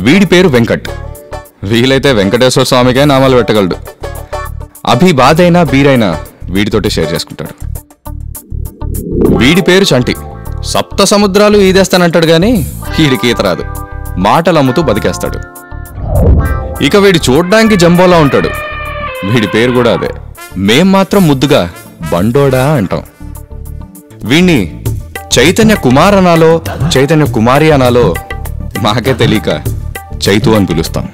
వీడి పేరు వెంకట్. వీలైతే వెంకటేశ్వర స్వామికే నామాలు పెట్టగలడు. అభి బాధైనా బీరైనా వీడితోటి షేర్ చేసుకుంటాడు. వీడి పేరు చంటి. సప్త సముద్రాలు ఈదేస్తానంటాడు గాని వీడికి ఈత రాదు. మాటలు అమ్ముతూ బతికేస్తాడు. ఇక వీడి చూడ్డానికి జంబోలా ఉంటాడు. వీడి పేరు కూడా అదే. మేం మాత్రం ముద్దుగా బండోడా అంటాం. వీణ్ణి చైతన్య కుమార్ అనాలో చైతన్య కుమారి అనాలో మాకే తెలియక చైతు అని పిలుస్తాం.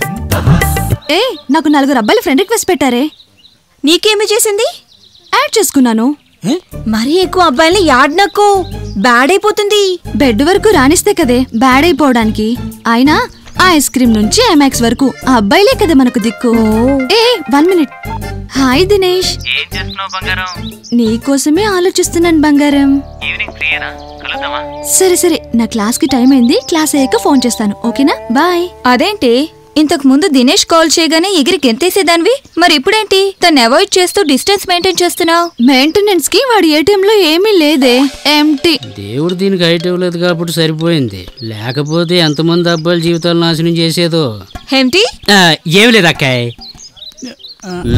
ఏ నాకు 4 అబ్బాయిలు ఫ్రెండ్ రిక్వెస్ట్ పెట్టారే. నీకేమి చేసింది? యాడ్ చేసుకున్నాను. మరీ ఎక్కువ అబ్బాయిల్ని యాడ్ నాకు బ్యాడ్ అయిపోతుంది. బెడ్ వరకు రానిస్తే కదే బ్యాడ్ అయిపోవడానికి. అయినా ఆ ఐస్ క్రీమ్ నుంచి ఐమాక్స్ వరకు ఆ అబ్బాయిలే కదా మనకు దిక్కు. ఏ 1 మినిట్. హాయ్ దినేష్. ఏం చేస్తున్నావు బంగారం? నీకోసమే ఆలోచిస్తున్నాను బంగారం. ఈవినింగ్ ఫ్రీయేనా? కలుద్దామా? సరే నా క్లాస్ కి టైం అయింది. క్లాస్ అయ్యాక ఫోన్ చేస్తాను. ఓకేనా? బాయ్. అదేంటి ఇంతకు ముందు దినేష్ కాల్ చేయగానే ఎగిరి గెంతేసేదానివి, మరి ఇప్పుడేంటి తను అవాయిడ్ చేస్తూ డిస్టెన్స్ మెయింటైన్ చేస్తున్నావు? మెయింటెనెన్స్ కి వాడి ఏటీఎం లో ఏమీ లేదే, ఎంటీ. దేవుడు దీనికి ఐటమ్ లేదు కాబట్టి సరిపోయింది. లేకపోతే ఎంతమంది అబ్బాయిల జీవితాలు నాశనం చేసేదో. ఏంటి? ఏమి లేదు అక్కాయ్.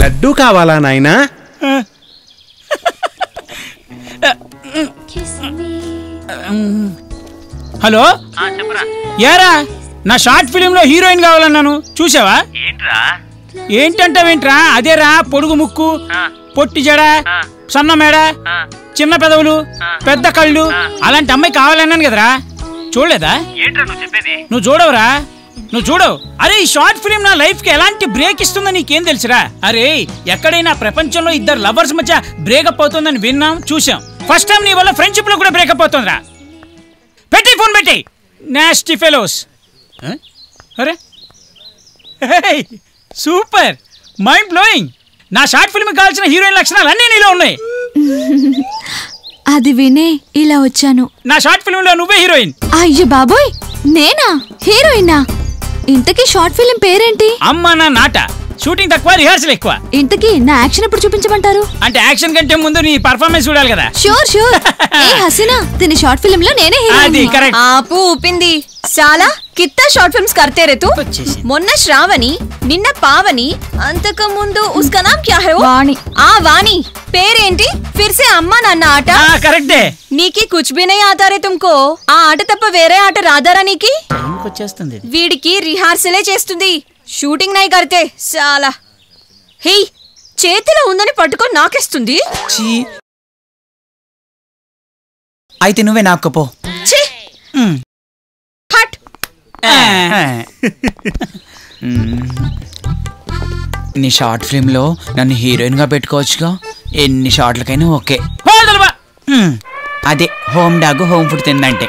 లడ్డు కావాలా నాయనా? హలో, చెప్పరా. యారా నా షార్ట్ ఫిలిం లో హీరోయిన్ కావాలన్నాను, చూసావా? ఏంట్రా? ఏంటంటావేంట్రా? అదేరా, పొడుగు ముక్కు, పొట్టి జడ, సన్న మేడ, చిన్న పెదవులు, పెద్ద కళ్ళు, అలాంటి అమ్మాయి కావాలన్నాను కదరా. చూడలేదా? ఏంట్రా నువ్వు చెప్పేది? నువ్వు చూడవురా, నువ్వు చూడవు. అరే ఈ షార్ట్ ఫిలిం నా లైఫ్ కి ఎలాంటి బ్రేక్ ఇస్తుందో నీకేం తెలుసురా? అరే ఎక్కడైనా ప్రపంచంలో 2 లవర్స్ మధ్య బ్రేకప్ అవుతుందని విన్నాం, చూసాం. ఫస్ట్ టైం నీ వల్ల ఫ్రెండ్షిప్ లో కూడా బ్రేకప్ అవుతుందిరా. పెట్టి ఫోన్ పెట్టి. Nasty fellows. అరే సూపర్, మైండ్ బ్లోయింగ్. నా షార్ట్ ఫిల్మ్ కావాల్సిన హీరోయిన్ లక్షణాలు అన్నీ నీలో ఉన్నాయి. అది వినే ఇలా వచ్చాను. నా షార్ట్ ఫిల్మ్ లో నువ్వే హీరోయిన్. అయ్యో బాబోయ్, నేనా హీరోయినా? ఇంతకీ షార్ట్ ఫిల్మ్ పేరేంటి? అమ్మ నా నాట. షూటింగ్ తక్కువ, రిహార్సల్ ఎక్కువ. ఇంతకీ నా యాక్షన్ ఎప్పుడు చూపించమంటారు? అంటే యాక్షన్ కంటే ముందు నీ పర్ఫార్మెన్స్ చూడాలి కదా. షూర్. ఏ హసీనా, దీని షార్ట్ ఫిల్మ్ లో నేనే హీరోయిన్. కరెక్ట్. ఆపు ఊపింది. చాలా కిత్తా షార్ట్ ఫిల్మ్స్ करते रे तू. మొన్న శ్రావణి, నిన్న పావని, అంతకు ముందు ఉస్కా నామ్ క్యా హై? వాణి. ఆ వాణి పేరేంటి? ఫిర్ సే అమ్మ నాన్న ఆట. కరెక్టే. నీకి కుచ్ భీ నహీ ఆతా రే తుమ్కో. ఆ ఆట తప్ప వేరే ఆట రాదారా నీకి? వచ్చేస్తుంది. వీడికి రిహార్సలే చేస్తుంది, షూటింగ్ నై కర్తే. చాలా హే చేతిలో ఉందని పట్టుకొని నాకేస్తుంది. అయితే నువ్వే నాకపో. హట్. నీ షార్ట్ ఫిల్మ్ లో నన్ను హీరోయిన్ గా పెట్టుకోవచ్చుగా. ఎన్ని షార్ట్లకైనా ఓకే. అదే హోమ్ డాగ్ హోమ్ ఫుడ్ తిందంటే.